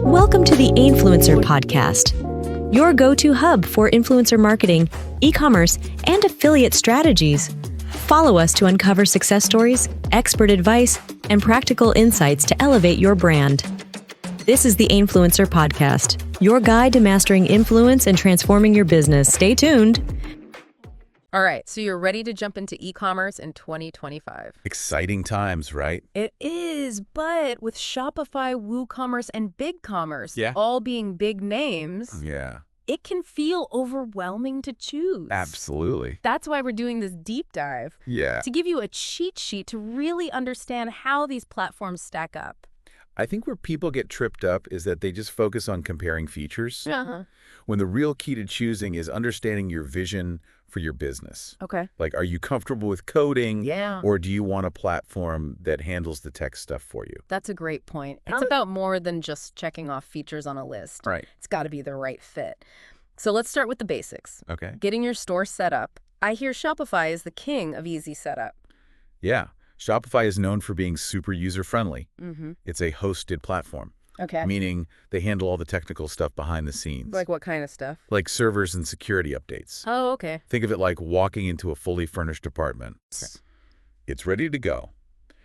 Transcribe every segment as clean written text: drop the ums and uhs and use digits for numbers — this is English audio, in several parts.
Welcome to the Ainfluencer Podcast, your go-to hub for influencer marketing, e-commerce, and affiliate strategies. Follow us to uncover success stories, expert advice, and practical insights to elevate your brand. This is the Ainfluencer Podcast, your guide to mastering influence and transforming your business. Stay tuned. All right, so you're ready to jump into e-commerce in 2025. Exciting times, right? It is, but with Shopify, WooCommerce, and BigCommerce all being big names, it can feel overwhelming to choose. Absolutely. That's why we're doing this deep dive. Yeah. To give you a cheat sheet to really understand how these platforms stack up. I think where people get tripped up is that they just focus on comparing features, when the real key to choosing is understanding your vision for your business. Okay. Like, are you comfortable with coding? Yeah. Or do you want a platform that handles the tech stuff for you? That's a great point. It's about more than just checking off features on a list. Right. It's got to be the right fit. So let's start with the basics. Okay. Getting your store set up. I hear Shopify is the king of easy setup. Yeah. Shopify is known for being super user-friendly. It's a hosted platform. Okay. Meaning they handle all the technical stuff behind the scenes. Like what kind of stuff? Like servers and security updates. Oh, okay. Think of it like walking into a fully furnished apartment. Okay. It's ready to go.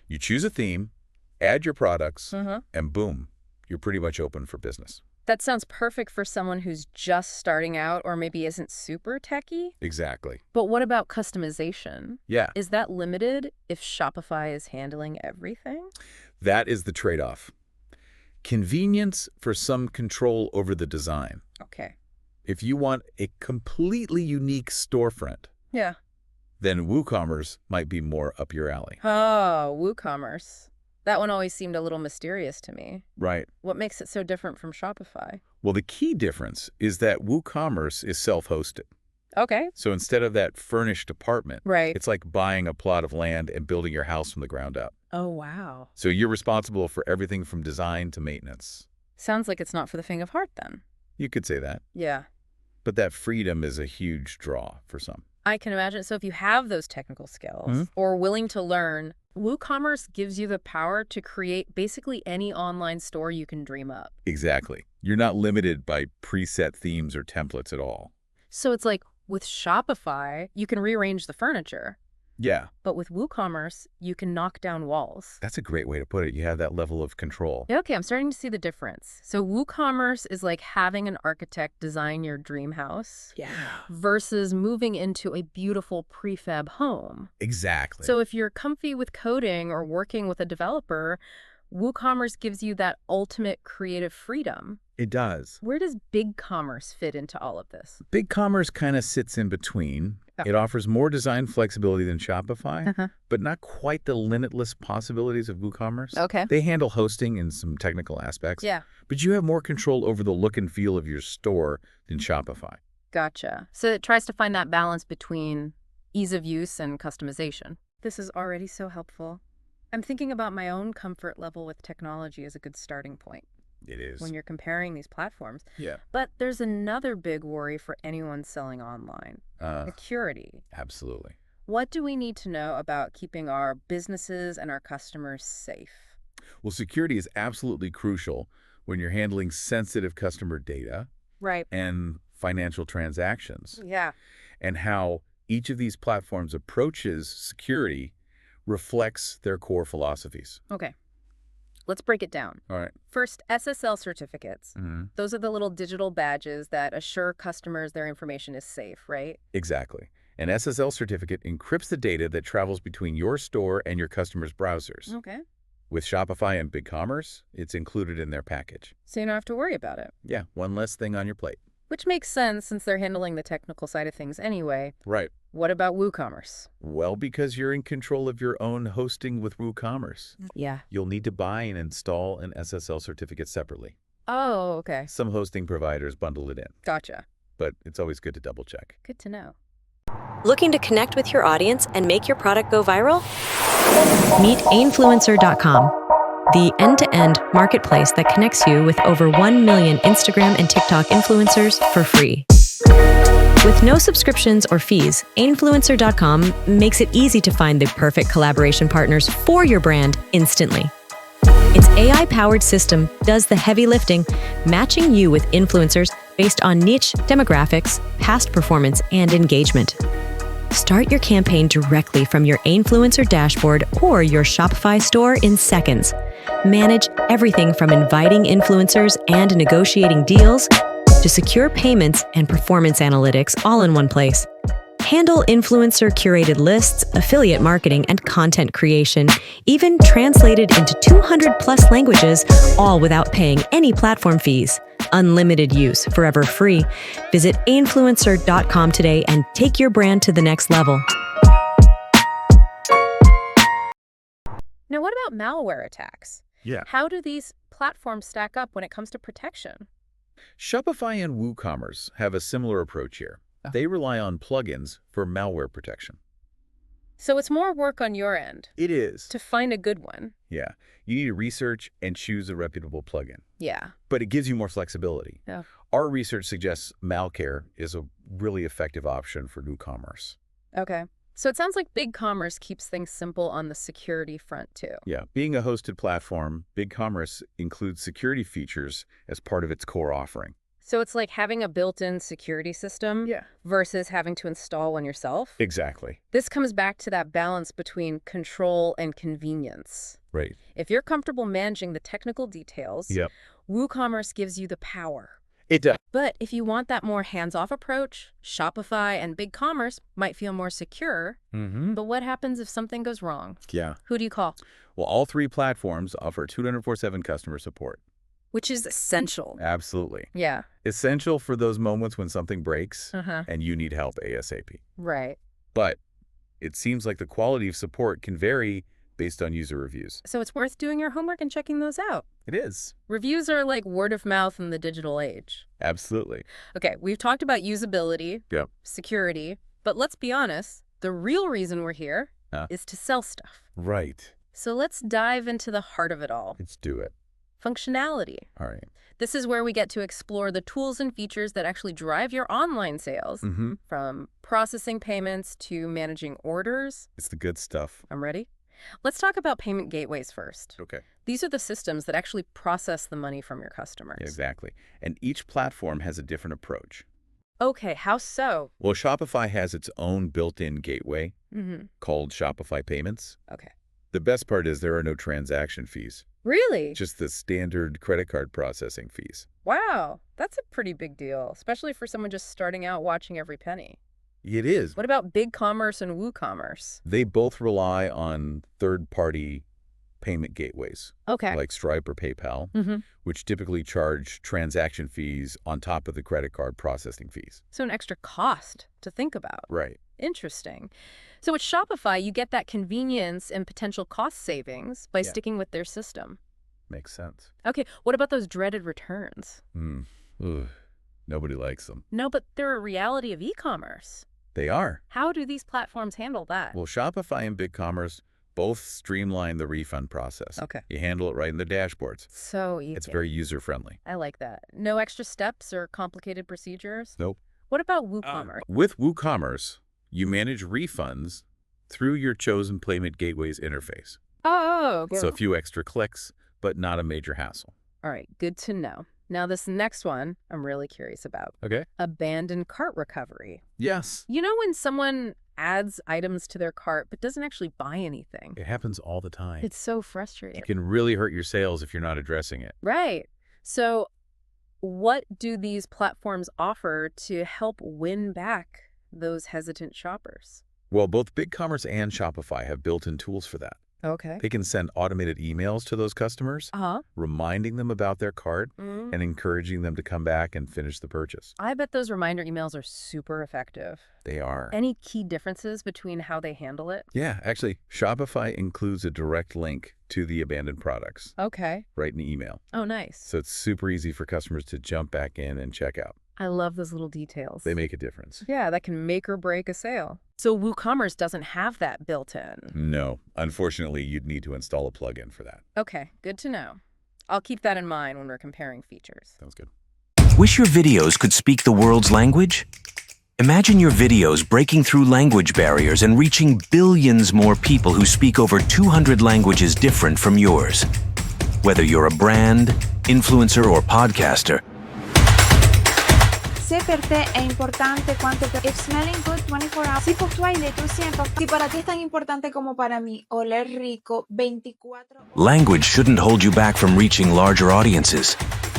You choose a theme, add your products, and boom, you're pretty much open for business. That sounds perfect for someone who's just starting out or maybe isn't super techy. Exactly. But what about customization? Yeah. Is that limited if Shopify is handling everything? That is the trade-off. Convenience for some control over the design. Okay. If you want a completely unique storefront, then WooCommerce might be more up your alley. Oh, WooCommerce. That one always seemed a little mysterious to me. Right. What makes it so different from Shopify? Well, the key difference is that WooCommerce is self-hosted. Okay. So instead of that furnished apartment, Right. it's like buying a plot of land and building your house from the ground up. Oh, wow. So you're responsible for everything from design to maintenance. Sounds like it's not for the faint of heart then. You could say that. Yeah. But that freedom is a huge draw for some. I can imagine. So if you have those technical skills or willing to learn, WooCommerce gives you the power to create basically any online store you can dream up. Exactly. You're not limited by preset themes or templates at all. So it's like with Shopify, you can rearrange the furniture. Yeah. But with WooCommerce, you can knock down walls. That's a great way to put it. You have that level of control. Okay, I'm starting to see the difference. So WooCommerce is like having an architect design your dream house. Yeah. Versus moving into a beautiful prefab home. Exactly. So if you're comfy with coding or working with a developer, WooCommerce gives you that ultimate creative freedom. It does. Where does BigCommerce fit into all of this? BigCommerce kind of sits in between. It offers more design flexibility than Shopify, but not quite the limitless possibilities of WooCommerce. Okay. They handle hosting and some technical aspects. Yeah. But you have more control over the look and feel of your store than Shopify. Gotcha. So it tries to find that balance between ease of use and customization. This is already so helpful. I'm thinking about my own comfort level with technology as a good starting point. It is. When you're comparing these platforms. Yeah. But there's another big worry for anyone selling online. Security. Absolutely. What do we need to know about keeping our businesses and our customers safe? Well, security is absolutely crucial when you're handling sensitive customer data and financial transactions. Yeah. And how each of these platforms approaches security reflects their core philosophies. Okay. Let's break it down. All right. First, SSL certificates. Those are the little digital badges that assure customers their information is safe, right? Exactly. An SSL certificate encrypts the data that travels between your store and your customers' browsers. Okay. With Shopify and BigCommerce, it's included in their package. So you don't have to worry about it. Yeah, one less thing on your plate. Which makes sense since they're handling the technical side of things anyway. Right. What about WooCommerce? Well, because you're in control of your own hosting with WooCommerce. Yeah. You'll need to buy and install an SSL certificate separately. Oh, okay. Some hosting providers bundle it in. Gotcha. But it's always good to double check. Good to know. Looking to connect with your audience and make your product go viral? Meet Ainfluencer.com, the end-to-end marketplace that connects you with over 1 million Instagram and TikTok influencers for free. With no subscriptions or fees, Ainfluencer.com makes it easy to find the perfect collaboration partners for your brand instantly. Its AI-powered system does the heavy lifting, matching you with influencers based on niche demographics, past performance, and engagement. Start your campaign directly from your Ainfluencer dashboard or your Shopify store in seconds. Manage everything from inviting influencers and negotiating deals to secure payments and performance analytics all in one place. Handle influencer-curated lists, affiliate marketing, and content creation, even translated into 200+ languages, all without paying any platform fees. Unlimited use, forever free. Visit Ainfluencer.com today and take your brand to the next level. Now, what about malware attacks? Yeah. How do these platforms stack up when it comes to protection? Shopify and WooCommerce have a similar approach here. They rely on plugins for malware protection. So it's more work on your end It is. to find a good one. Yeah. You need to research and choose a reputable plugin. Yeah. But it gives you more flexibility. Yeah. Our research suggests Malcare is a really effective option for WooCommerce. Okay. So it sounds like BigCommerce keeps things simple on the security front, too. Yeah. Being a hosted platform, BigCommerce includes security features as part of its core offering. So it's like having a built-in security system versus having to install one yourself. Exactly. This comes back to that balance between control and convenience. Right. If you're comfortable managing the technical details, WooCommerce gives you the power. It does. But if you want that more hands-off approach, Shopify and BigCommerce might feel more secure. But what happens if something goes wrong? Yeah. Who do you call? Well, all three platforms offer 24/7 customer support. Which is essential. Absolutely. Yeah. Essential for those moments when something breaks Uh-huh. and you need help ASAP. Right. But it seems like the quality of support can vary based on user reviews. So it's worth doing your homework and checking those out. It is. Reviews are like word of mouth in the digital age. Absolutely. Okay, we've talked about usability, Yep. security, but let's be honest, the real reason we're here is to sell stuff. Right. So let's dive into the heart of it all. Let's do it. Functionality. All right. This is where we get to explore the tools and features that actually drive your online sales, from processing payments to managing orders. It's the good stuff. I'm ready. Let's talk about payment gateways first. Okay. These are the systems that actually process the money from your customers. Exactly. And each platform has a different approach. Okay, how so? Well, Shopify has its own built-in gateway called Shopify Payments. Okay. The best part is there are no transaction fees, Really? just the standard credit card processing fees. Wow, that's a pretty big deal, especially for someone just starting out watching every penny. It is. What about BigCommerce and WooCommerce? They both rely on third-party payment gateways, Okay. like Stripe or PayPal, which typically charge transaction fees on top of the credit card processing fees. So an extra cost to think about. Right. Interesting. So with Shopify, you get that convenience and potential cost savings by sticking with their system. Makes sense. Okay, what about those dreaded returns? Ugh. Nobody likes them. No, but they're a reality of e-commerce. They are. How do these platforms handle that? Well, Shopify and BigCommerce both streamline the refund process. Okay. You handle it right in the dashboards. So easy. It's very user-friendly. I like that. No extra steps or complicated procedures? Nope. What about WooCommerce? With WooCommerce, you manage refunds through your chosen payment gateway's interface. Oh, good. So a few extra clicks, but not a major hassle. All right, good to know. Now this next one I'm really curious about. Okay. Abandoned cart recovery. Yes. You know when someone adds items to their cart but doesn't actually buy anything? It happens all the time. It's so frustrating. It can really hurt your sales if you're not addressing it. Right. So what do these platforms offer to help win back those hesitant shoppers? Well, both BigCommerce and Shopify have built-in tools for that. Okay. They can send automated emails to those customers, reminding them about their cart and encouraging them to come back and finish the purchase. I bet those reminder emails are super effective. They are. Any key differences between how they handle it? Yeah, actually, Shopify includes a direct link to the abandoned products Okay. right in the email. Oh, nice. So it's super easy for customers to jump back in and check out. I love those little details. They make a difference. Yeah, that can make or break a sale. So WooCommerce doesn't have that built in. No, unfortunately, you'd need to install a plugin for that. Okay, good to know. I'll keep that in mind when we're comparing features. Sounds good. Wish your videos could speak the world's language? Imagine your videos breaking through language barriers and reaching billions more people who speak over 200 languages different from yours. Whether you're a brand, influencer, or podcaster, Se per te è importante quanto per It's smelling good 24 hours. Si pour toi il est aussi important. Si para ti es tan importante como para mí oler rico 24 horas. language shouldn't hold you back from reaching larger audiences.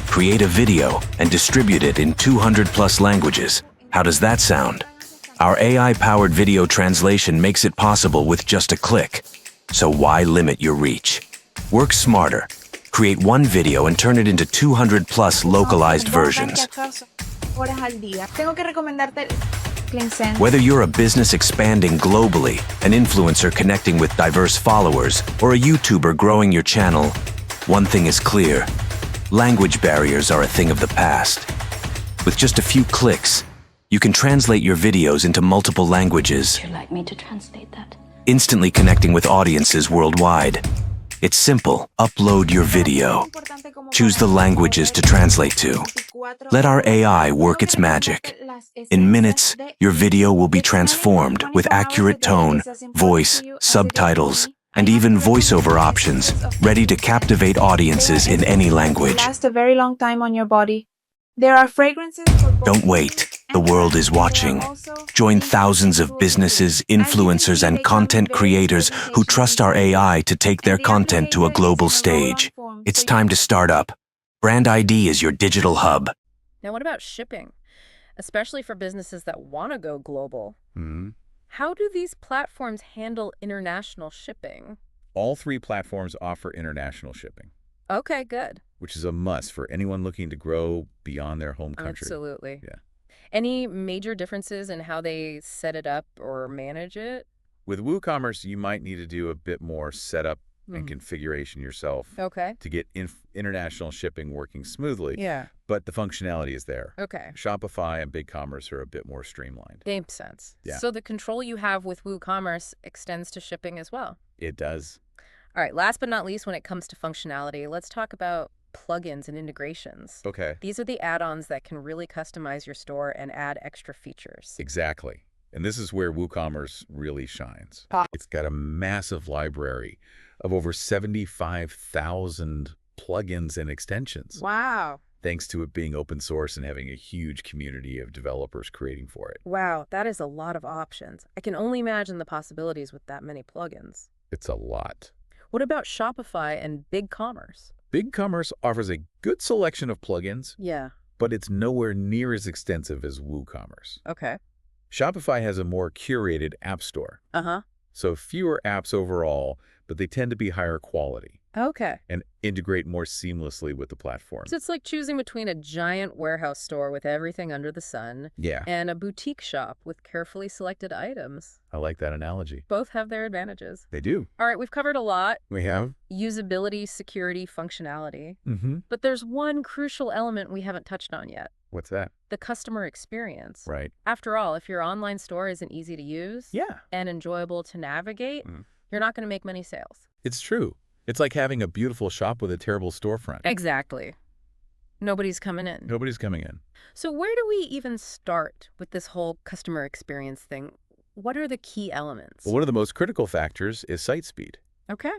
Create a video and distribute it in 200+ languages. How does that sound? Our AI-powered video translation makes it possible with just a click. So why limit your reach? Work smarter. Create one video and turn it into 200+ localized versions. Horas al día. Tengo que recomendarte Clean Sense. Whether you're a business expanding globally, an influencer connecting with diverse followers, or a YouTuber growing your channel, one thing is clear. Language barriers are a thing of the past. With just a few clicks, you can translate your videos into multiple languages, Would you like me to translate that? instantly connecting with audiences worldwide. It's simple. Upload your video. Choose the languages to translate to. Let our AI work its magic. In minutes, your video will be transformed with accurate tone, voice, subtitles, and even voiceover options, ready to captivate audiences in any language. Last a very long time on your body. There are fragrances for both. Don't wait. The world is watching. Join thousands of businesses, influencers, and content creators who trust our AI to take their content to a global stage. It's time to start up. Brand ID is your digital hub. Now, what about shipping? Especially for businesses that want to go global. How do these platforms handle international shipping? All three platforms offer international shipping, Okay, good. which is a must for anyone looking to grow beyond their home country. Absolutely. Yeah. Any major differences in how they set it up or manage it? With WooCommerce, you might need to do a bit more setup and configuration yourself Okay. to get international shipping working smoothly, Yeah. but the functionality is there. Okay. Shopify and BigCommerce are a bit more streamlined. Makes sense. Yeah. So the control you have with WooCommerce extends to shipping as well. It does. All right, last but not least, when it comes to functionality, let's talk about plugins and integrations. Okay. These are the add-ons that can really customize your store and add extra features. Exactly. And this is where WooCommerce really shines. It's got a massive library of over 75,000 plugins and extensions, Wow. thanks to it being open source and having a huge community of developers creating for it. Wow, that is a lot of options. I can only imagine the possibilities with that many plugins. It's a lot. What about Shopify and BigCommerce? BigCommerce offers a good selection of plugins, Yeah. but it's nowhere near as extensive as WooCommerce. Okay. Shopify has a more curated app store, Uh-huh. so fewer apps overall, but they tend to be higher quality Okay. and integrate more seamlessly with the platform. So it's like choosing between a giant warehouse store with everything under the sun Yeah, and a boutique shop with carefully selected items. I like that analogy. Both have their advantages. They do. All right, we've covered a lot. We have. Usability, security, functionality. Mm-hmm. But there's one crucial element we haven't touched on yet. What's that? The customer experience. Right. After all, if your online store isn't easy to use Yeah, and enjoyable to navigate, you're not going to make many sales. it's true. It's like having a beautiful shop with a terrible storefront. Exactly. Nobody's coming in. Nobody's coming in. So where do we even start with this whole customer experience thing? What are the key elements? Well, one of the most critical factors is site speed. Okay.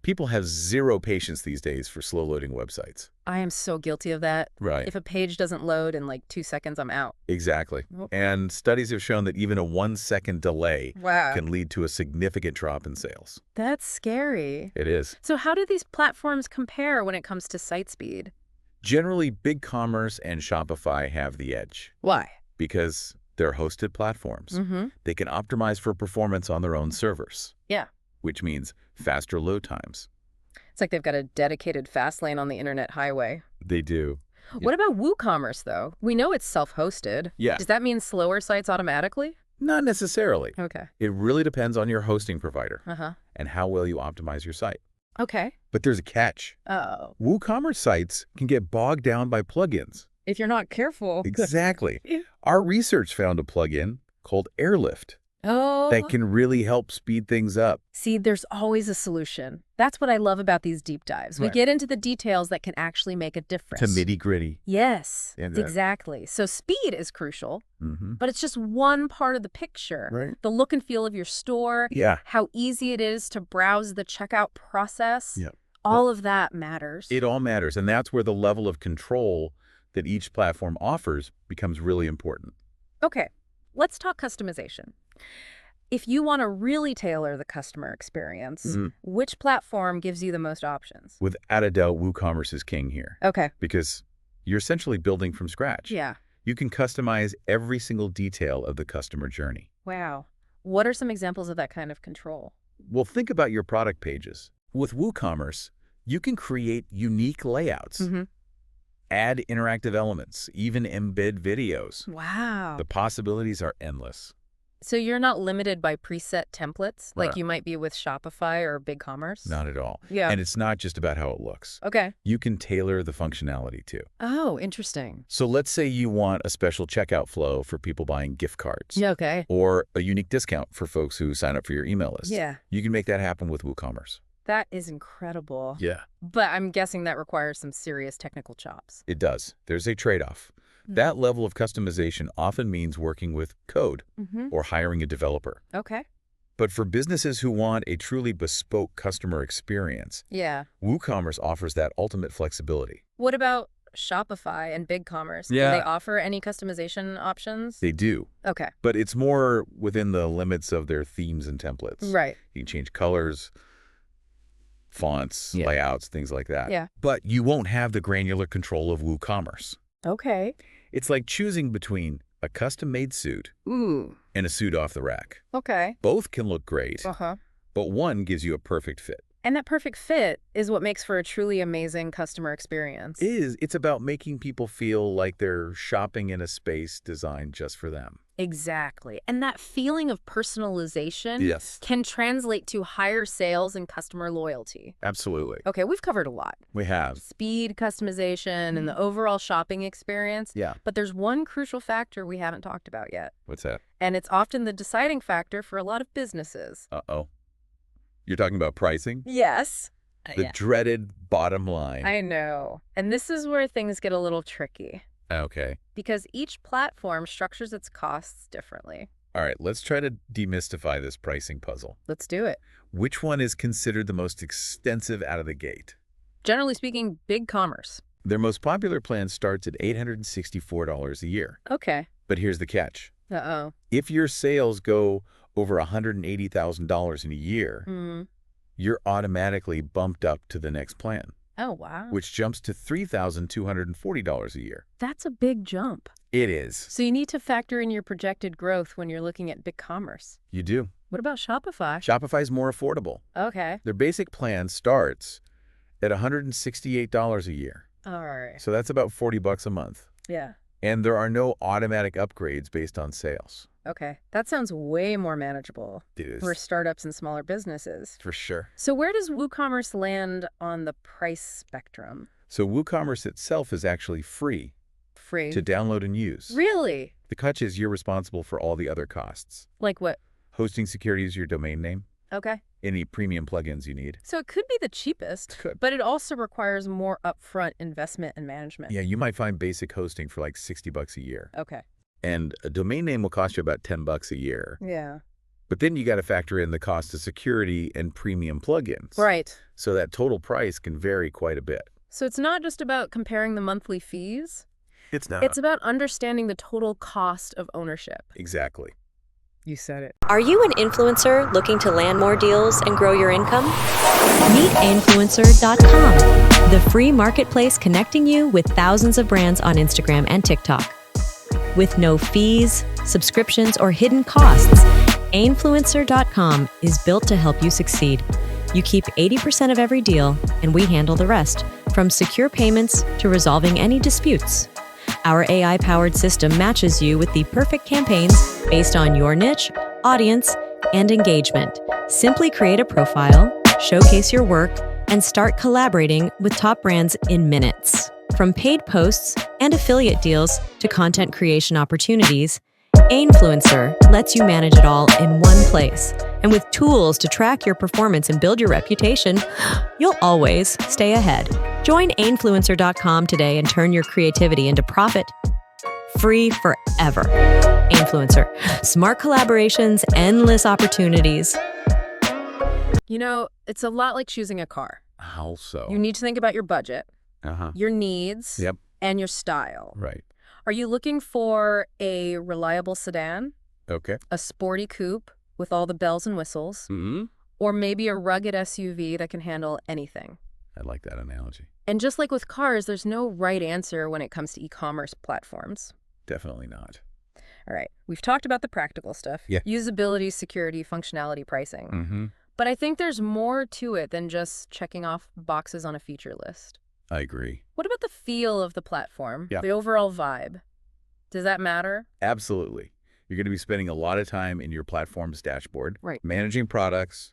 People have zero patience these days for slow-loading websites. I am so guilty of that. Right. If a page doesn't load in like 2 seconds, I'm out. Exactly. Oh. And studies have shown that even a 1-second delay Wow. can lead to a significant drop in sales. That's scary. It is. So how do these platforms compare when it comes to site speed? Generally, BigCommerce and Shopify have the edge Why? because they're hosted platforms. Mm-hmm. They can optimize for performance on their own servers, Yeah. which means faster load times. It's like they've got a dedicated fast lane on the internet highway. They do. What about WooCommerce, though? We know it's self-hosted. Yeah. Does that mean slower sites automatically? Not necessarily. Okay. It really depends on your hosting provider Uh-huh. and how well you optimize your site. Okay. But there's a catch. Oh. WooCommerce sites can get bogged down by plugins. If you're not careful. Exactly. Our research found a plugin called Airlift Oh. that can really help speed things up. See, there's always a solution. That's what I love about these deep dives. We Right. get into the details that can actually make a difference. To nitty-gritty. Yes, And exactly. So speed is crucial, Mm-hmm. but it's just one part of the picture. Right. The look and feel of your store, Yeah. how easy it is to browse the checkout process. Yep. All of that matters. It all matters, and that's where the level of control that each platform offers becomes really important. Okay, let's talk customization. If you want to really tailor the customer experience, which platform gives you the most options? Without a doubt, WooCommerce is king here. Okay. Because you're essentially building from scratch. Yeah. You can customize every single detail of the customer journey. Wow. What are some examples of that kind of control? Well, think about your product pages. With WooCommerce, you can create unique layouts, add interactive elements, even embed videos. Wow. The possibilities are endless. So you're not limited by preset templates like you might be with Shopify or BigCommerce? Not at all. Yeah. And it's not just about how it looks. Okay. You can tailor the functionality too. Oh, interesting. So let's say you want a special checkout flow for people buying gift cards. Yeah, okay. Or a unique discount for folks who sign up for your email list. Yeah. You can make that happen with WooCommerce. That is incredible. Yeah. But I'm guessing that requires some serious technical chops. It does. There's a trade-off. That level of customization often means working with code or hiring a developer. Okay. But for businesses who want a truly bespoke customer experience, WooCommerce offers that ultimate flexibility. What about Shopify and BigCommerce? Yeah. Do they offer any customization options? They do. Okay. But it's more within the limits of their themes and templates. Right. You can change colors, fonts, layouts, things like that. Yeah. But you won't have the granular control of WooCommerce. Okay. It's like choosing between a custom-made suit and a suit off the rack. Okay. Both can look great, but one gives you a perfect fit. And that perfect fit is what makes for a truly amazing customer experience. It's about making people feel like they're shopping in a space designed just for them. Exactly. And that feeling of personalization can translate to higher sales and customer loyalty. Absolutely. Okay, we've covered a lot. We have. Speed, customization, and the overall shopping experience. Yeah. But there's one crucial factor we haven't talked about yet. What's that? And it's often the deciding factor for a lot of businesses. Uh-oh. You're talking about pricing? Yes. The dreaded bottom line. I know. And this is where things get a little tricky. Okay. Because each platform structures its costs differently. All right, let's try to demystify this pricing puzzle. Let's do it. Which one is considered the most extensive out of the gate? Generally speaking, BigCommerce. Their most popular plan starts at $864 a year. Okay. But here's the catch. Uh-oh. If your sales go over $180,000 in a year, you're automatically bumped up to the next plan. Oh, wow. Which jumps to $3,240 a year. That's a big jump. It is. So you need to factor in your projected growth when you're looking at BigCommerce. You do. What about Shopify? Shopify's more affordable. Okay. Their basic plan starts at $168 a year. All right. So that's about $40 a month. Yeah. And there are no automatic upgrades based on sales. Okay. That sounds way more manageable It is. for startups and smaller businesses. For sure. So where does WooCommerce land on the price spectrum? So WooCommerce itself is actually free Free. to download and use. Really? The catch is you're responsible for all the other costs. Like what? Hosting security is your domain name. Okay. Any premium plugins you need. So it could be the cheapest, Could. but it also requires more upfront investment and management. Yeah, you might find basic hosting for like $60 a year. Okay. And a domain name will cost you about $10 a year. Yeah. But then you got to factor in the cost of security and premium plugins. Right. So that total price can vary quite a bit. So it's not just about comparing the monthly fees. It's not. It's about understanding the total cost of ownership. Exactly. You said it. Are you an influencer looking to land more deals and grow your income? Meet Ainfluencer.com, the free marketplace connecting you with thousands of brands on Instagram and TikTok. With no fees, subscriptions, or hidden costs, Ainfluencer.com is built to help you succeed. You keep 80% of every deal, and we handle the rest, from secure payments to resolving any disputes. Our AI-powered system matches you with the perfect campaigns based on your niche, audience, and engagement. Simply create a profile, showcase your work, and start collaborating with top brands in minutes. From paid posts and affiliate deals to content creation opportunities, Ainfluencer lets you manage it all in one place. And with tools to track your performance and build your reputation, you'll always stay ahead. Join Ainfluencer.com today and turn your creativity into profit. Free forever. Ainfluencer. Smart collaborations, endless opportunities. You know, it's a lot like choosing a car. How so? You need to think about your budget, Uh-huh. your needs, Yep. and your style. Right. Are you looking for a reliable sedan, Okay. a sporty coupe with all the bells and whistles, Mm-hmm. or maybe a rugged SUV that can handle anything? I like that analogy. And just like with cars, there's no right answer when it comes to e-commerce platforms. Definitely not. All right, we've talked about the practical stuff. Yeah. Usability, security, functionality, pricing. Mm-hmm. But I think there's more to it than just checking off boxes on a feature list. I agree. What about the feel of the platform? Yeah. The overall vibe? Does that matter? Absolutely. You're going to be spending a lot of time in your platform's dashboard, Right. managing products,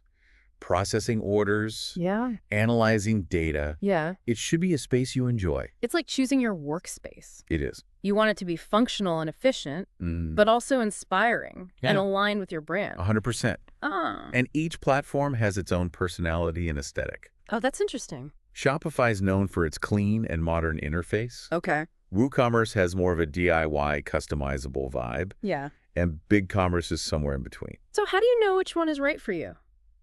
processing orders, Yeah. analyzing data. Yeah. It should be a space you enjoy. It's like choosing your workspace. It is. You want it to be functional and efficient, Mm, but also inspiring and Yeah. aligned with your brand. 100%. Ah. And each platform has its own personality and aesthetic. Oh, that's interesting. Shopify is known for its clean and modern interface. Okay. WooCommerce has more of a DIY, customizable vibe. Yeah. And BigCommerce is somewhere in between. So how do you know which one is right for you?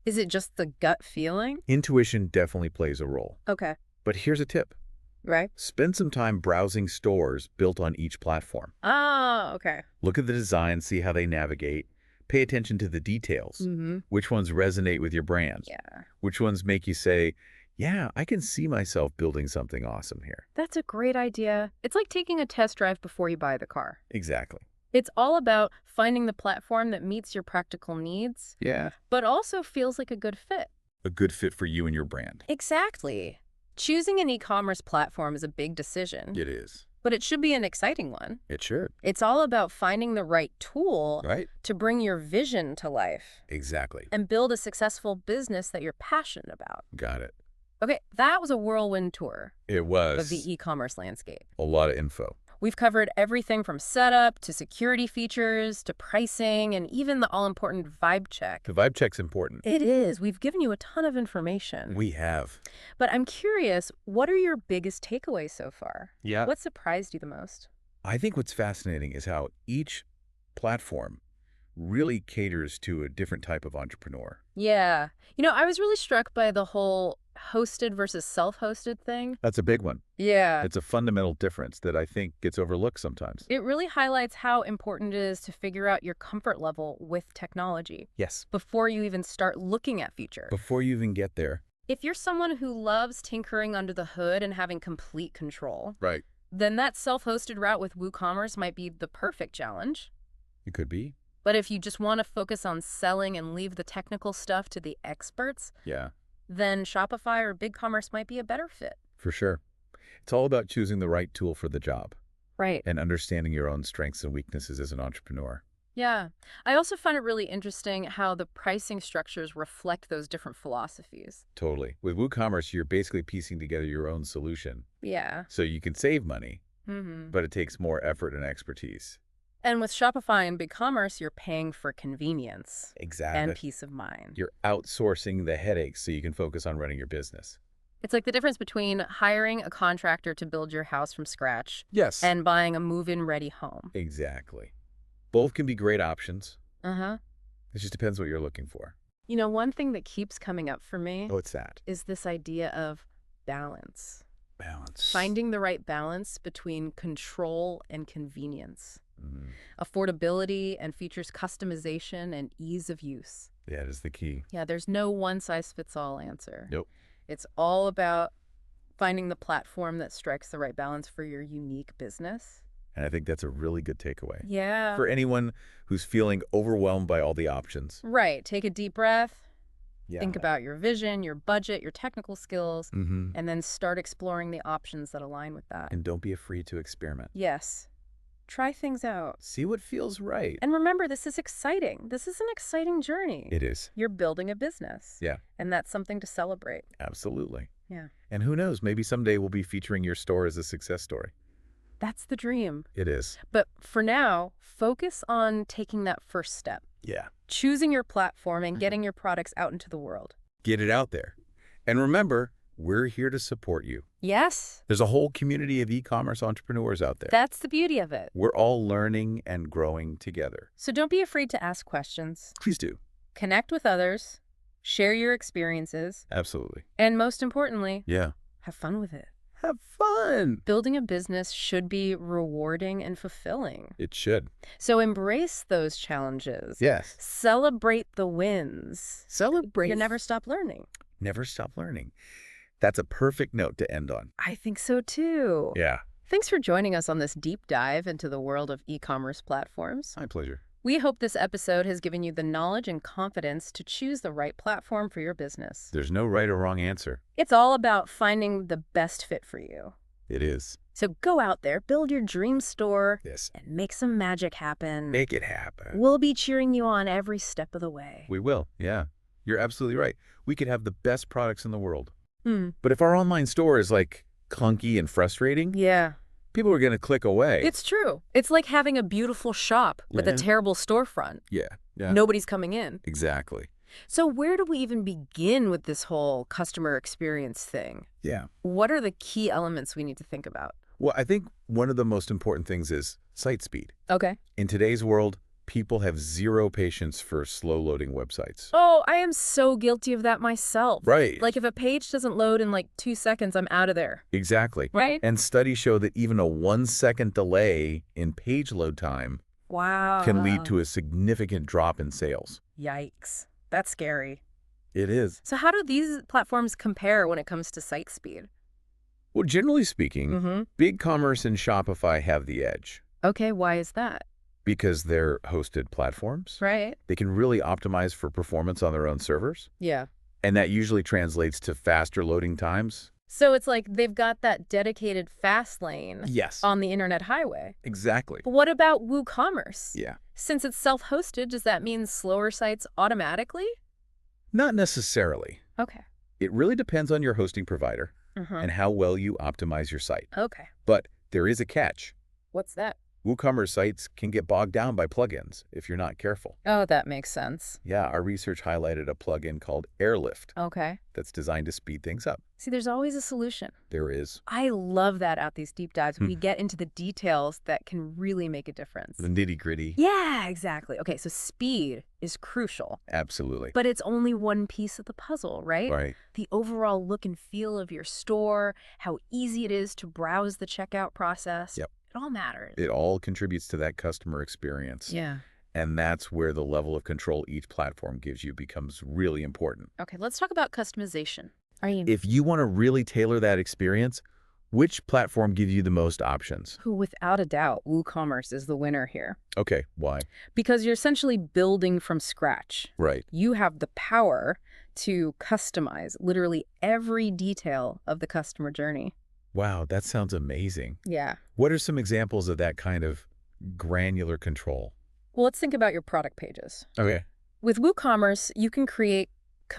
Is it just the gut feeling? Intuition definitely plays a role. Okay. But here's a tip. Right? Spend some time browsing stores built on each platform. Oh, okay. Look at the design, see how they navigate. Pay attention to the details. Mm-hmm. Which ones resonate with your brand? Yeah. Which ones make you say, yeah, I can see myself building something awesome here. That's a great idea. It's like taking a test drive before you buy the car. Exactly. It's all about finding the platform that meets your practical needs, Yeah. but also feels like a good fit. A good fit for you and your brand. Exactly. Choosing an e-commerce platform is a big decision, It is. but it should be an exciting one. It should. It's all about finding the right tool Right? to bring your vision to life Exactly. and build a successful business that you're passionate about. Got it. Okay, that was a whirlwind tour It was of the e-commerce landscape. a lot of info. We've covered everything from setup to security features to pricing and even the all-important vibe check. The vibe check's important. It is. We've given you a ton of information. We have. But I'm curious, what are your biggest takeaways so far? Yeah. What surprised you the most? I think what's fascinating is how each platform really caters to a different type of entrepreneur. Yeah. You know, I was really struck by the whole hosted versus self-hosted thing. That's a big one. Yeah. It's a fundamental difference that I think gets overlooked sometimes. It really highlights how important it is to figure out your comfort level with technology Yes. before you even start looking at features. Before you even get there. If you're someone who loves tinkering under the hood and having complete control, Right. then that self-hosted route with WooCommerce might be the perfect challenge. It could be. But if you just want to focus on selling and leave the technical stuff to the experts, Yeah, then Shopify or BigCommerce might be a better fit. for sure. It's all about choosing the right tool for the job Right. and understanding your own strengths and weaknesses as an entrepreneur. Yeah. I also find it really interesting how the pricing structures reflect those different philosophies. Totally. With WooCommerce, you're basically piecing together your own solution. Yeah. So you can save money, Mm-hmm. but it takes more effort and expertise. And with Shopify and BigCommerce, you're paying for convenience Exactly. and peace of mind. You're outsourcing the headaches so you can focus on running your business. It's like the difference between hiring a contractor to build your house from scratch Yes. and buying a move-in ready home. Exactly. Both can be great options. Uh-huh. It just depends what you're looking for. You know, one thing that keeps coming up for me What's that? is this idea of balance. Balance. Finding the right balance between control and convenience. Mm, Affordability and features customization and ease of use. that is the key. Yeah, there's no one-size-fits-all answer. Nope. It's all about finding the platform that strikes the right balance for your unique business. And I think that's a really good takeaway. Yeah. For anyone who's feeling overwhelmed by all the options. Right. Take a deep breath. Yeah. Think about your vision, your budget, your technical skills, Mm-hmm. and then start exploring the options that align with that. And don't be afraid to experiment. Yes. Try things out. See what feels right. And remember, this is exciting. This is an exciting journey. It is. You're building a business. Yeah, And that's something to celebrate. absolutely. Yeah. And who knows, maybe someday we'll be featuring your store as a success story. That's the dream. It is. But for now, focus on taking that first step, Yeah. choosing your platform and getting your products out into the world. Get it out there. And remember, we're here to support you. Yes, There's a whole community of e-commerce entrepreneurs out there. that's the beauty of it. We're all learning and growing together. So don't be afraid to ask questions. Please do. Connect with others share your experiences, Absolutely. and most importantly, Yeah. have fun with it. Have fun. Building a business should be rewarding and fulfilling. It should. So embrace those challenges. Yes. Celebrate the wins. Celebrate. You never stop learning. Never stop learning. That's a perfect note to end on. I think so too. Yeah. Thanks for joining us on this deep dive into the world of e-commerce platforms. My pleasure. We hope this episode has given you the knowledge and confidence to choose the right platform for your business. There's no right or wrong answer. It's all about finding the best fit for you. It is. So go out there, build your dream store, Yes. and make some magic happen. Make it happen. We'll be cheering you on every step of the way. We will. Yeah. You're absolutely right. We could have the best products in the world. Hmm. But if our online store is like clunky and frustrating, Yeah. people are going to click away. It's true. It's like having a beautiful shop with a Yeah. terrible storefront. Yeah. Yeah. Nobody's coming in. Exactly. So where do we even begin with this whole customer experience thing? Yeah. What are the key elements we need to think about? Well, I think one of the most important things is site speed. Okay. In today's world, people have zero patience for slow-loading websites. Oh, I am so guilty of that myself. Right. Like if a page doesn't load in like 2 seconds, I'm out of there. Exactly. Right? And studies show that even a 1-second delay in page load time Wow. can lead to a significant drop in sales. Yikes. That's scary. It is. So how do these platforms compare when it comes to site speed? Well, generally speaking, Mm-hmm. BigCommerce and Shopify have the edge Okay, why is that? because they're hosted platforms. Right. They can really optimize for performance on their own servers, Yeah. and that usually translates to faster loading times. So it's like they've got that dedicated fast lane Yes. on the internet highway. Exactly. But what about WooCommerce? Yeah. Since it's self-hosted, does that mean slower sites automatically? Not necessarily. Okay. It really depends on your hosting provider Uh-huh. and how well you optimize your site. Okay. But there is a catch. What's that? WooCommerce sites can get bogged down by plugins if you're not careful. Oh, that makes sense. Yeah, our research highlighted a plugin called Airlift Okay. that's designed to speed things up. See, there's always a solution. There is I love that at these deep dives. We get into the details that can really make a difference. the nitty-gritty. Yeah, exactly. Okay, so speed is crucial, Absolutely. but it's only one piece of the puzzle, right? Right. The overall look and feel of your store, how easy it is to browse the checkout process. Yep. It all matters. It all contributes to that customer experience. Yeah. And that's where the level of control each platform gives you becomes really important. Okay, let's talk about customization. If you want to really tailor that experience, which platform gives you the most options? Who, without a doubt, WooCommerce is the winner here. Okay, why? Because you're essentially building from scratch. Right. You have the power to customize literally every detail of the customer journey. Wow, that sounds amazing. Yeah. What are some examples of that kind of granular control? Well, let's think about your product pages. Okay. With WooCommerce, you can create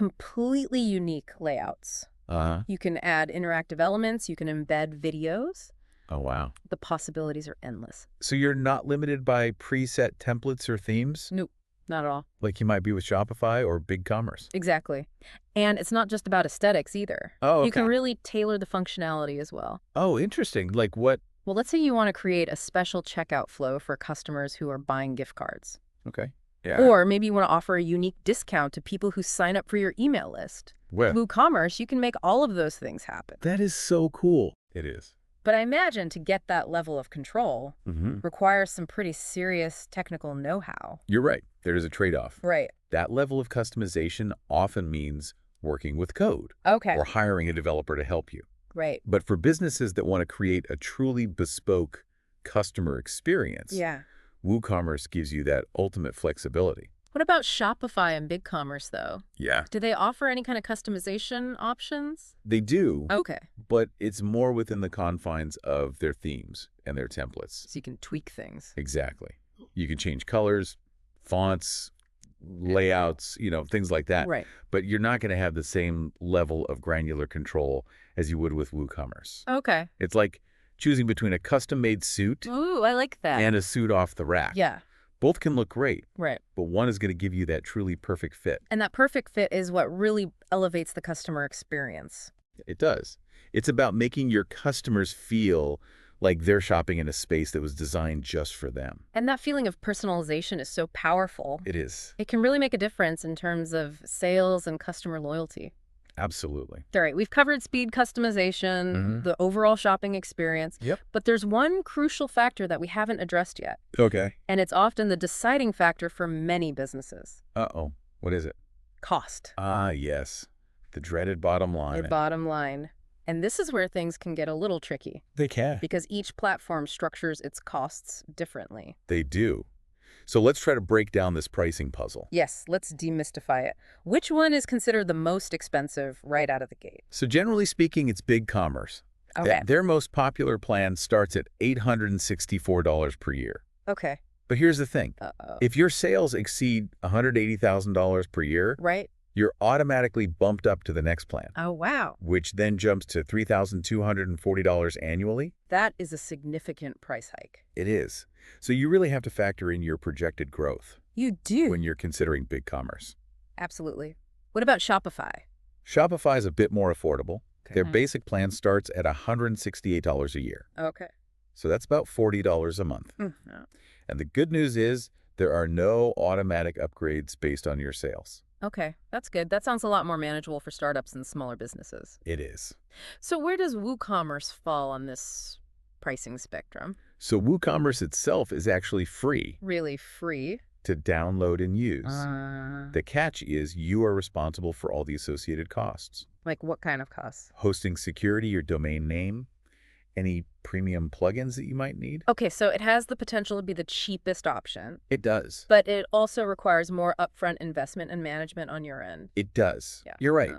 completely unique layouts. Uh-huh. You can add interactive elements. You can embed videos. Oh, wow. The possibilities are endless. So you're not limited by preset templates or themes Nope, not at all. like you might be with Shopify or BigCommerce? Exactly. And it's not just about aesthetics either. Oh, okay. You can really tailor the functionality as well. Oh, interesting. Like what? Well, let's say you want to create a special checkout flow for customers who are buying gift cards. Okay. Yeah. Or maybe you want to offer a unique discount to people who sign up for your email list. Well, WooCommerce, you can make all of those things happen. that is so cool. It is. But I imagine to get that level of control Mm-hmm. requires some pretty serious technical know-how. You're right. There is a trade-off. Right. That level of customization often means working with code Okay. or hiring a developer to help you. Right. But for businesses that want to create a truly bespoke customer experience, Yeah. WooCommerce gives you that ultimate flexibility. What about Shopify and BigCommerce, though? Yeah. Do they offer any kind of customization options? They do, Okay. but it's more within the confines of their themes and their templates. So you can tweak things. Exactly. You can change colors, fonts, layouts, things like that. Right. But you're not going to have the same level of granular control as you would with WooCommerce. Okay. It's like choosing between a custom-made suit Ooh, I like that. and a suit off the rack. Yeah. Both can look great, Right. but one is going to give you that truly perfect fit. And that perfect fit is what really elevates the customer experience. It does. It's about making your customers feel like they're shopping in a space that was designed just for them. And that feeling of personalization is so powerful. It is. It can really make a difference in terms of sales and customer loyalty. Absolutely. All right, we've covered speed customization, the overall shopping experience. Yep. But there's one crucial factor that we haven't addressed yet. Okay. And it's often the deciding factor for many businesses. Uh-oh. What is it? Cost. Ah, yes. The dreaded bottom line. The bottom line. And this is where things can get a little tricky. They can. Because each platform structures its costs differently. They do. So let's try to break down this pricing puzzle. Yes, let's demystify it. Which one is considered the most expensive right out of the gate? So generally speaking, it's BigCommerce. Okay. Their most popular plan starts at $864 per year. Okay. But here's the thing. Uh-oh. If your sales exceed $180,000 per year, Right? you're automatically bumped up to the next plan, Oh, wow. which then jumps to $3,240 annually. That is a significant price hike. It is. So you really have to factor in your projected growth You do. when you're considering BigCommerce. Absolutely. What about Shopify? Shopify is a bit more affordable. Their Okay. basic plan starts at $168 a year. Okay. So that's about $40 a month. No. And the good news is there are no automatic upgrades based on your sales. Okay, that's good. That sounds a lot more manageable for startups and smaller businesses. It is. So where does WooCommerce fall on this pricing spectrum? So WooCommerce itself is actually free Really free? to download and use. The catch is you are responsible for all the associated costs. Like what kind of costs? Hosting security, your domain name, any premium plugins that you might need. Okay, so it has the potential to be the cheapest option, It does. but it also requires more upfront investment and management on your end. It does. Yeah. You're right. Yeah.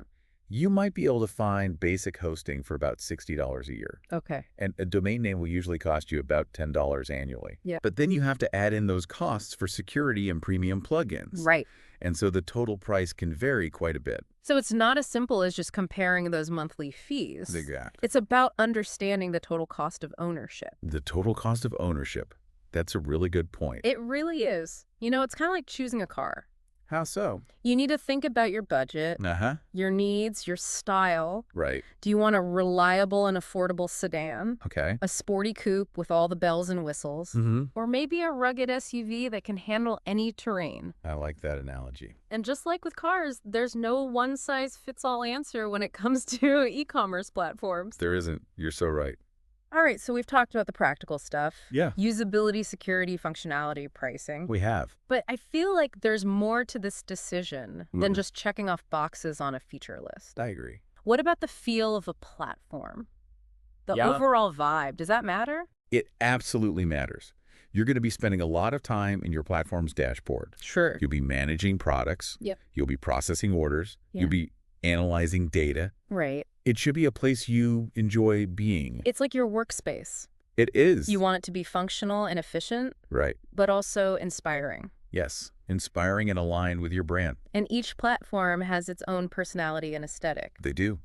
You might be able to find basic hosting for about $60 a year. Okay. And a domain name will usually cost you about $10 annually. Yeah. But then you have to add in those costs for security and premium plugins. Right. And so the total price can vary quite a bit. So it's not as simple as just comparing those monthly fees. Exactly. It's about understanding the total cost of ownership. The total cost of ownership. That's a really good point. It really is. You know, it's kind of like choosing a car. How so? You need to think about your budget, Uh-huh. your needs, your style. Right. Do you want a reliable and affordable sedan? Okay. A sporty coupe with all the bells and whistles? Mm-hmm. Or maybe a rugged SUV that can handle any terrain? I like that analogy. And just like with cars, there's no one-size-fits-all answer when it comes to e-commerce platforms. There isn't. You're so right. All right, so we've talked about the practical stuff. Yeah. Usability, security, functionality, pricing. We have. But I feel like there's more to this decision than Mhm. just checking off boxes on a feature list. I agree. What about the feel of a platform? The Yeah. overall vibe, does that matter? It absolutely matters. You're going to be spending a lot of time in your platform's dashboard. Sure. You'll be managing products. Yep. You'll be processing orders. Yeah. You'll be analyzing data. Right. It should be a place you enjoy being. It's like your workspace. It is. You want it to be functional and efficient, Right. but also inspiring. Yes. Inspiring and aligned with your brand. And each platform has its own personality and aesthetic. They do.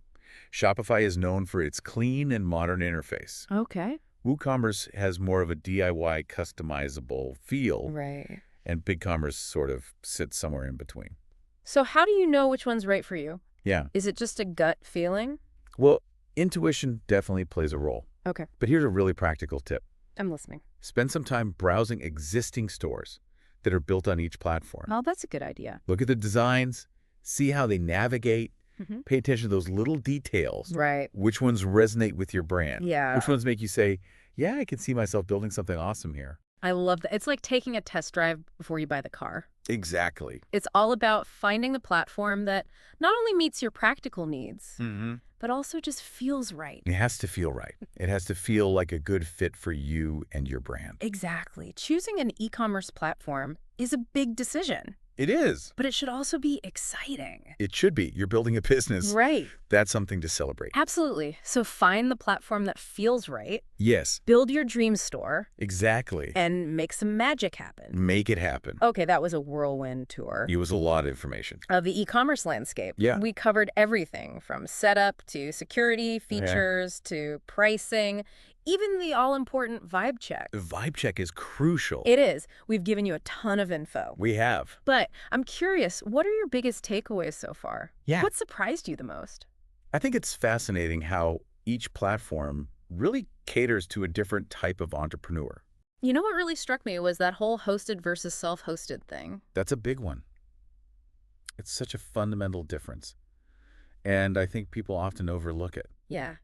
Shopify is known for its clean and modern interface. Okay. WooCommerce has more of a DIY customizable feel, Right. and BigCommerce sort of sits somewhere in between. So how do you know which one's right for you? Yeah. Is it just a gut feeling? Well, intuition definitely plays a role. Okay. But here's a really practical tip. I'm listening. Spend some time browsing existing stores that are built on each platform. Oh, that's a good idea. Look at the designs, see how they navigate, Mhm. pay attention to those little details. Right. Which ones resonate with your brand? Yeah. Which ones make you say, yeah, I can see myself building something awesome here? I love that. It's like taking a test drive before you buy the car. Exactly. It's all about finding the platform that not only meets your practical needs, Mm-hmm. but also just feels right. It has to feel right. It has to feel like a good fit for you and your brand. Exactly. Choosing an e-commerce platform is a big decision, It is. but it should also be exciting. It should be. You're building a business. Right. That's something to celebrate. Absolutely. So find the platform that feels right, Yes, build your dream store, exactly. and make some magic happen. Make it happen. Okay, that was a whirlwind tour It was a lot of information. of the e-commerce landscape. Yeah. We covered everything from setup to security, features to pricing, even the all-important vibe check. The vibe check is crucial. It is. We've given you a ton of info. We have. But I'm curious, what are your biggest takeaways so far? Yeah. What surprised you the most? I think it's fascinating how each platform really caters to a different type of entrepreneur. You know what really struck me was that whole hosted versus self-hosted thing. That's a big one. It's such a fundamental difference. And I think people often overlook it. Yeah.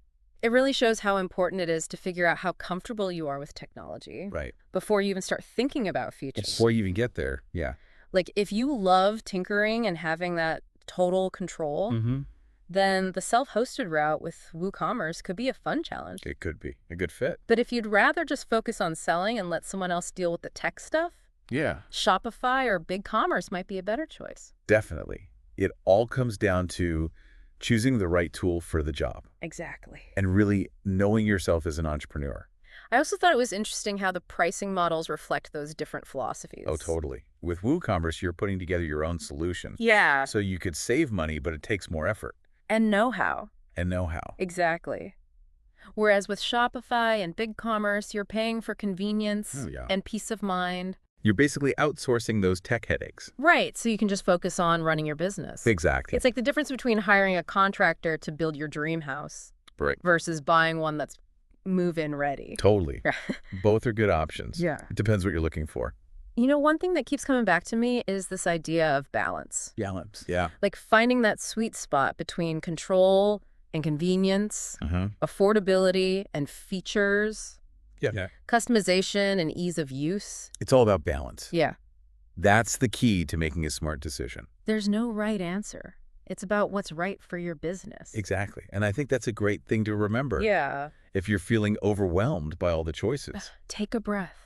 It really shows how important it is to figure out how comfortable you are with technology. Right. Before you even start thinking about features. Before you even get there, yeah. Like, if you love tinkering and having that total control, then the self-hosted route with WooCommerce could be a fun challenge. It could be a good fit. But if you'd rather just focus on selling and let someone else deal with the tech stuff, Yeah. Shopify or BigCommerce might be a better choice. Definitely. It all comes down to choosing the right tool for the job Exactly. and really knowing yourself as an entrepreneur. I also thought it was interesting how the pricing models reflect those different philosophies. Oh, totally. With WooCommerce, you're putting together your own solution. Yeah. So you could save money, but it takes more effort And know-how. and know-how. Exactly. Whereas with Shopify and BigCommerce, you're paying for convenience Oh, yeah. and peace of mind. You're basically outsourcing those tech headaches. Right, so you can just focus on running your business. Exactly. It's like the difference between hiring a contractor to build your dream house Right. versus buying one that's move-in ready. Totally. Both are good options. Yeah. It depends what you're looking for. You know, one thing that keeps coming back to me is this idea of balance. Balance. Yeah. Like finding that sweet spot between control and convenience, affordability and features, Yeah. customization and ease of use. It's all about balance. Yeah. That's the key to making a smart decision. There's no right answer. It's about what's right for your business. Exactly. And I think that's a great thing to remember. Yeah. If you're feeling overwhelmed by all the choices. Take a breath.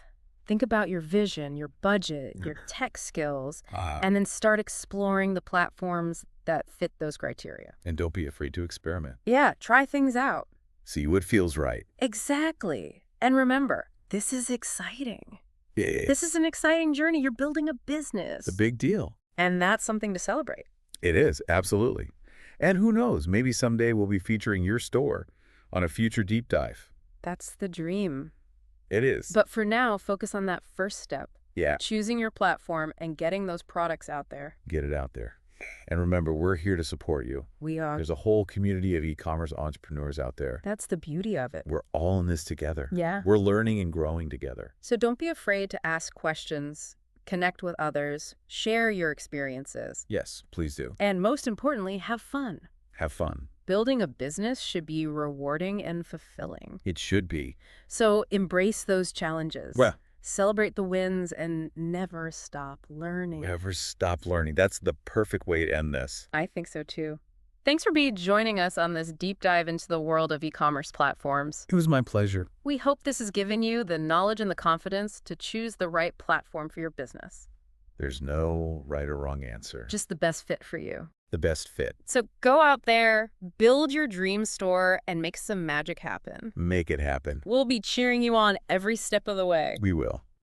Think about your vision, your budget, your tech skills, Ah. and then start exploring the platforms that fit those criteria. And don't be afraid to experiment. Yeah, try things out. See what feels right. Exactly. And remember, this is exciting. Yeah. This is an exciting journey. You're building a business. It's a big deal. And that's something to celebrate. It is, absolutely. And who knows, maybe someday we'll be featuring your store on a future deep dive. That's the dream. It is. But for now, focus on that first step. Yeah, Choosing your platform and getting those products out there. get it out there. And remember, we're here to support you. We are. There's a whole community of e-commerce entrepreneurs out there. That's the beauty of it. We're all in this together. Yeah. We're learning and growing together. So don't be afraid to ask questions, connect with others, share your experiences, Yes, please do. and most importantly, have fun. Have fun. Building a business should be rewarding and fulfilling. It should be. So embrace those challenges. Well, Celebrate the wins and never stop learning. never stop learning. That's the perfect way to end this. I think so too. Thanks for joining us on this deep dive into the world of e-commerce platforms. It was my pleasure. We hope this has given you the knowledge and the confidence to choose the right platform for your business. There's no right or wrong answer. Just the best fit for you. the best fit. So go out there, build your dream store, and make some magic happen. Make it happen. We'll be cheering you on every step of the way. We will.